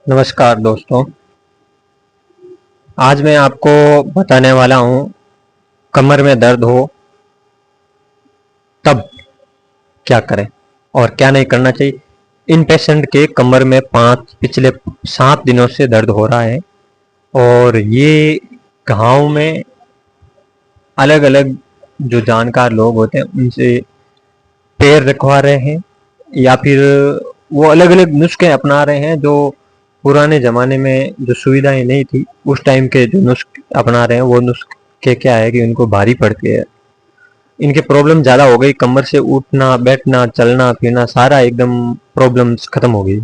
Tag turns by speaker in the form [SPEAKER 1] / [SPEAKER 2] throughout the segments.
[SPEAKER 1] नमस्कार दोस्तों। आज मैं आपको बताने वाला हूँ कमर में दर्द हो तब क्या करें और क्या नहीं करना चाहिए। इन पेशेंट के कमर में पिछले 7 दिनों से दर्द हो रहा है और ये घाव में अलग अलग जो जानकार लोग होते हैं उनसे पैर रखवा रहे हैं या फिर वो अलग अलग नुस्खे अपना रहे हैं जो पुराने ज़माने में जो सुविधाएं नहीं थी उस टाइम के जो नुस्खे अपना रहे हैं वो नुस्खे क्या है कि उनको भारी पड़ती है। इनके प्रॉब्लम ज़्यादा हो गई, कमर से उठना बैठना चलना फिरना सारा एकदम प्रॉब्लम्स खत्म हो गई।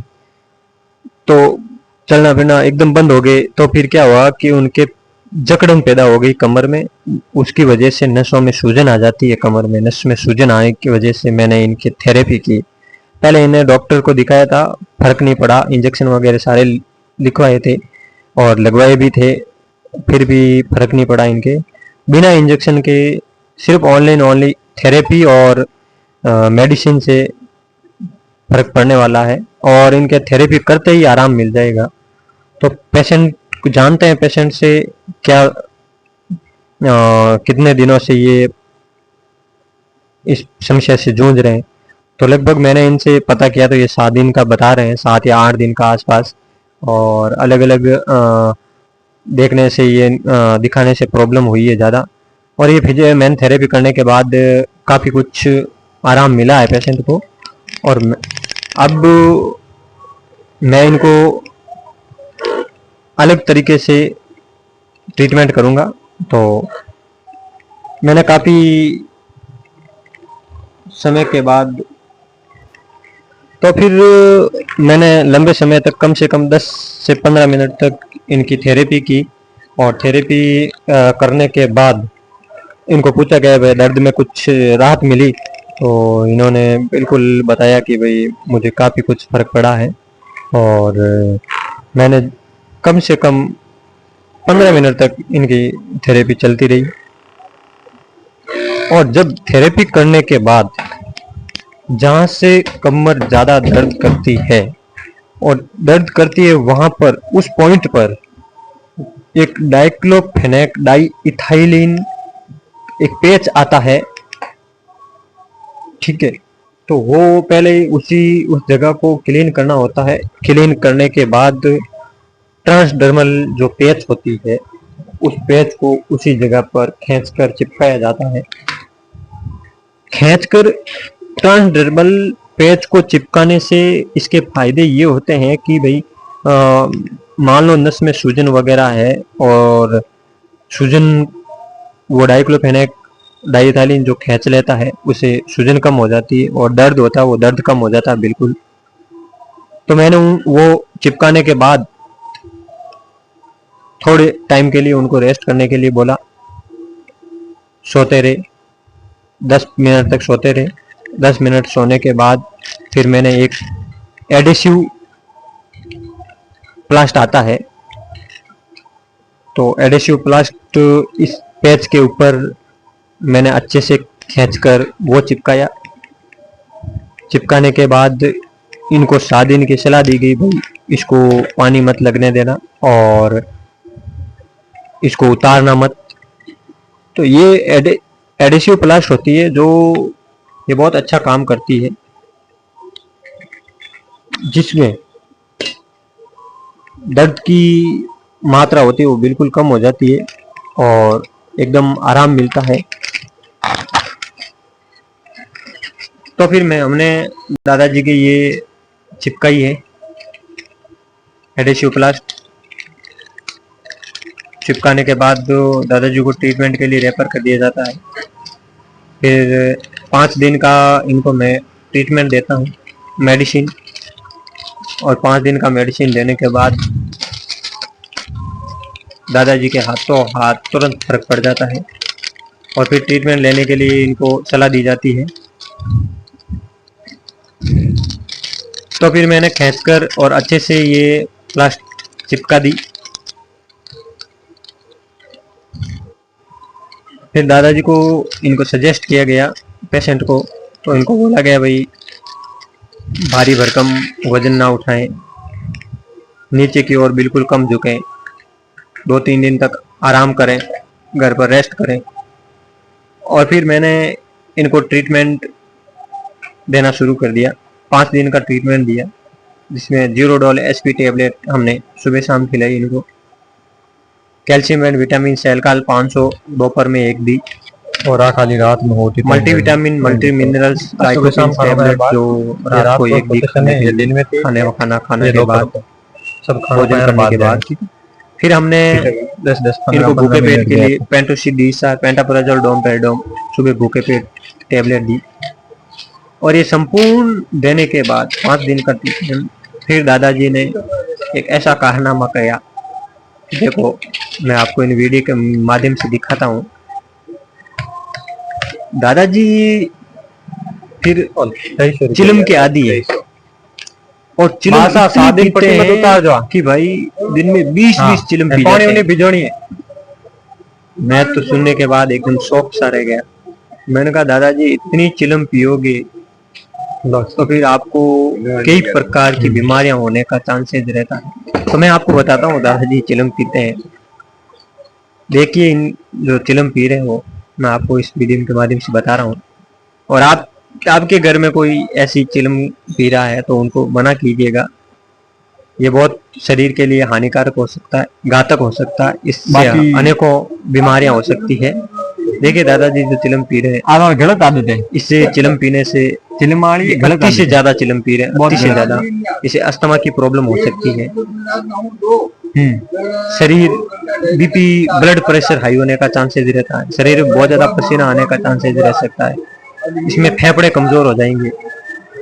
[SPEAKER 1] तो चलना फिरना एकदम बंद हो गए तो फिर क्या हुआ कि उनके जकड़न पैदा हो गई कमर में। उसकी वजह से नसों में सूजन आ जाती है, कमर में नस में सूजन आने की वजह से मैंने इनकी थेरेपी की। पहले इन्हें डॉक्टर को दिखाया था, फर्क नहीं पड़ा, इंजेक्शन वगैरह सारे लिखवाए थे और लगवाए भी थे, फिर भी फर्क नहीं पड़ा इनके। बिना इंजेक्शन के सिर्फ ऑनलाइन ओनली थेरेपी और मेडिसिन से फर्क पड़ने वाला है और इनके थेरेपी करते ही आराम मिल जाएगा। तो पेशेंट जानते हैं पेशेंट से क्या कितने दिनों से ये इस समस्या से जूझ रहे हैं। तो लगभग मैंने इनसे पता किया तो ये 7 दिन का बता रहे हैं, 7 या 8 दिन का आसपास। और अलग अलग देखने से ये दिखाने से प्रॉब्लम हुई है ज़्यादा। और ये फिजियोमेन थेरेपी करने के बाद काफ़ी कुछ आराम मिला है पेशेंट को। और अब मैं इनको अलग तरीके से ट्रीटमेंट करूँगा। तो मैंने काफ़ी समय के बाद तो फिर मैंने लंबे समय तक कम से कम 10 से 15 मिनट तक इनकी थेरेपी की। और थेरेपी करने के बाद इनको पूछा गया भाई दर्द में कुछ राहत मिली, तो इन्होंने बिल्कुल बताया कि भाई मुझे काफ़ी कुछ फ़र्क पड़ा है। और मैंने कम से कम 15 मिनट तक इनकी थेरेपी चलती रही। और जब थेरेपी करने के बाद जहाँ से कमर ज़्यादा दर्द करती है और दर्द करती है वहाँ पर उस पॉइंट पर एक डाइक्लोफेनेक डाई इथाइलिन एक पेच आता है, ठीक है। तो वो पहले उस जगह को क्लीन करना होता है। क्लीन करने के बाद ट्रांसडर्मल जो पेच होती है उस पेच को उसी जगह पर खींचकर चिपकाया जाता है। खींचकर ट्रांसडर्मल पेच को चिपकाने से इसके फायदे ये होते हैं कि भाई मान लो नस में सूजन वगैरह है और सूजन वो डाइक्लोफेनेक डाइथाइलिन जो खींच लेता है उसे सूजन कम हो जाती है और दर्द होता है वो दर्द कम हो जाता है बिल्कुल। तो मैंने वो चिपकाने के बाद थोड़े टाइम के लिए उनको रेस्ट करने के लिए बोला, सोते रहे, 10 मिनट तक सोते रहे। 10 मिनट सोने के बाद फिर मैंने एक एडेसिव प्लास्ट आता है, तो एडेसिव प्लास्ट इस पेच के ऊपर मैंने अच्छे से खींचकर वो चिपकाया। चिपकाने के बाद इनको 7 दिन की सलाह दी गई भाई इसको पानी मत लगने देना और इसको उतारना मत। तो ये एडेसिव प्लास्ट होती है जो ये बहुत अच्छा काम करती है, जिसमें दर्द की मात्रा होती है वो बिल्कुल कम हो जाती है और एकदम आराम मिलता है। तो फिर हमने दादाजी की ये चिपकाई है एडेसिव प्लास्ट। चिपकाने के बाद दादाजी को ट्रीटमेंट के लिए रेफर कर दिया जाता है। फिर 5 दिन का इनको मैं ट्रीटमेंट देता हूँ मेडिसिन, और 5 दिन का मेडिसिन देने के बाद दादाजी के हाथों हाथ तुरंत फर्क पड़ जाता है और फिर ट्रीटमेंट लेने के लिए इनको सलाह दी जाती है। तो फिर मैंने खींचकर और अच्छे से ये प्लास्ट चिपका दी। फिर दादाजी को इनको सजेस्ट किया गया पेशेंट को, तो इनको बोला गया भाई भारी भरकम वजन ना उठाएं, नीचे की ओर बिल्कुल कम झुकें, 2-3 दिन तक आराम करें, घर पर रेस्ट करें। और फिर मैंने इनको ट्रीटमेंट देना शुरू कर दिया। 5 दिन का ट्रीटमेंट दिया, जिसमें जीरोडोल एसपी टेबलेट हमने सुबह शाम खिलाई इनको। कैल्शियम एंड विटामिन सेलकाल 500 दोपहर में 1 दी,
[SPEAKER 2] और खाली रात में होती
[SPEAKER 1] मल्टीविटामिन मल्टी मिनरल्स टैबलेट जो रात को 1 दी
[SPEAKER 2] दिन में
[SPEAKER 1] खाना खाने के बाद,
[SPEAKER 2] सब
[SPEAKER 1] भोजन करने के बाद। फिर हमने
[SPEAKER 2] 10-10
[SPEAKER 1] इनको भूखे पेट के लिए पेंटोसिड डी सा, पेंटाप्राजोल, डोमपेडोम सुबह भूखे पेट टैबलेट दी। और ये संपूर्ण देने के बाद 5 दिन का ट्रीटमेंट, फिर दादाजी ने एक ऐसा कारनामा किया, देखो मैं आपको इन वीडियो के माध्यम से दिखाता हूँ। दादाजी फिर चिलम के आदी है, और चिलम पीते हैं कि भाई दिन में 20-20 चिलम पी जाते हैं।
[SPEAKER 2] भिजोनी है।
[SPEAKER 1] मैं तो सुनने के बाद एकदम शौक सा रह गया। मैंने कहा दादाजी इतनी चिलम पियोगे तो फिर आपको कई प्रकार की बीमारियां होने का चांसेस रहता है। तो मैं आपको बताता हूँ दादाजी चिलम पीते हैं। देखिए इन जो चिलम पी रहे हो, मैं आपको इस वीडियो के माध्यम से बता रहा हूँ। और आपके घर में कोई ऐसी चिलम पी रहा है तो उनको मना कीजिएगा। ये बहुत शरीर के लिए हानिकारक हो सकता है, घातक हो सकता है, इससे अनेकों बीमारियां हो सकती है। देखिए दादाजी जो चिलम पी रहे हैं
[SPEAKER 2] गलत आदत है।
[SPEAKER 1] इससे चिलम पीने से अति से ज्यादा चिलम पी रहे हैं, अति से ज्यादा, इसे अस्थमा की प्रॉब्लम हो सकती है। शरीर बीपी ब्लड प्रेशर हाई होने का चांसेस रहता है, शरीर में बहुत ज्यादा पसीना आने का चांसेस रह सकता है। इसमें फेफड़े कमजोर हो जाएंगे,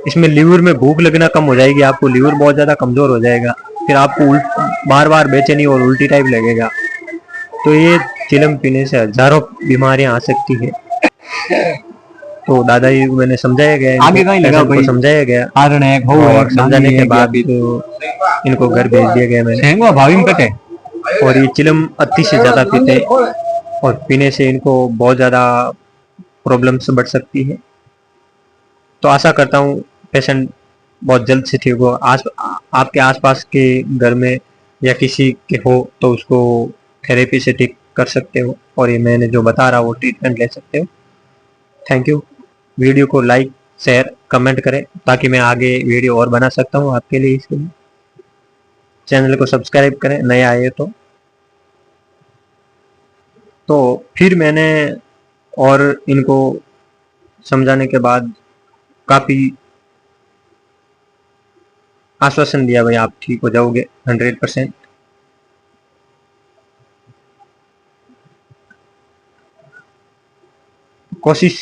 [SPEAKER 1] इसमें लीवर में भूख लगना कम हो जाएगी, आपको लीवर बहुत ज्यादा कमजोर हो जाएगा, फिर आपको बार बार बेचैनी और उल्टी टाइप लगेगा। तो ये चिलम पीने से हजारों बीमारियां आ सकती है। तो दादाजी को मैंने समझाया गया,
[SPEAKER 2] आगे कहीं लगा भाई,
[SPEAKER 1] समझाया गया,
[SPEAKER 2] और
[SPEAKER 1] समझाने के बाद तो इनको घर भेज दिया गया मैंने।
[SPEAKER 2] भाभी में कटे।
[SPEAKER 1] और ये चिलम अति से ज्यादा पीते हैं, और पीने से इनको बहुत ज्यादा प्रॉब्लम्स बढ़ सकती है। तो आशा करता हूँ पेशेंट बहुत जल्द से ठीक हो। आपके आसपास के घर में या किसी के हो तो उसको थेरेपी से ठीक कर सकते हो, और ये मैंने जो बता रहा वो ट्रीटमेंट ले सकते हो। Thank you. वीडियो को लाइक शेयर कमेंट करें ताकि मैं आगे वीडियो और बना सकता हूँ आपके लिए। इसके लिए चैनल को सब्सक्राइब करें नए आए तो फिर मैंने और इनको समझाने के बाद काफी आश्वासन दिया, भाई आप ठीक हो जाओगे 100%। कोशिश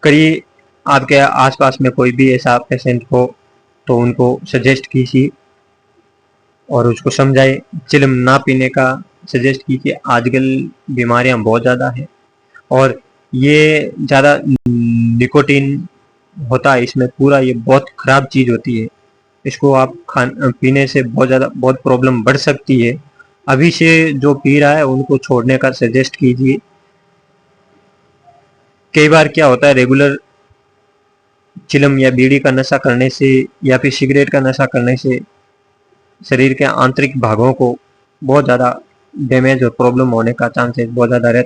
[SPEAKER 1] करिए आपके आसपास में कोई भी ऐसा पेशेंट हो तो उनको सजेस्ट कीजिए और उसको समझाए, चिलम ना पीने का सजेस्ट कीजिए। आजकल बीमारियां बहुत ज़्यादा है, और ये ज़्यादा निकोटीन होता है इसमें पूरा, ये बहुत ख़राब चीज़ होती है। इसको आप पीने से बहुत प्रॉब्लम बढ़ सकती है। अभी से जो पी रहा है उनको छोड़ने का सजेस्ट कीजिए। कई बार क्या होता है, रेगुलर चिलम या बीड़ी का नशा करने से या फिर सिगरेट का नशा करने से शरीर के आंतरिक भागों को बहुत ज़्यादा डैमेज और प्रॉब्लम होने का चांसेस बहुत ज़्यादा रहता है।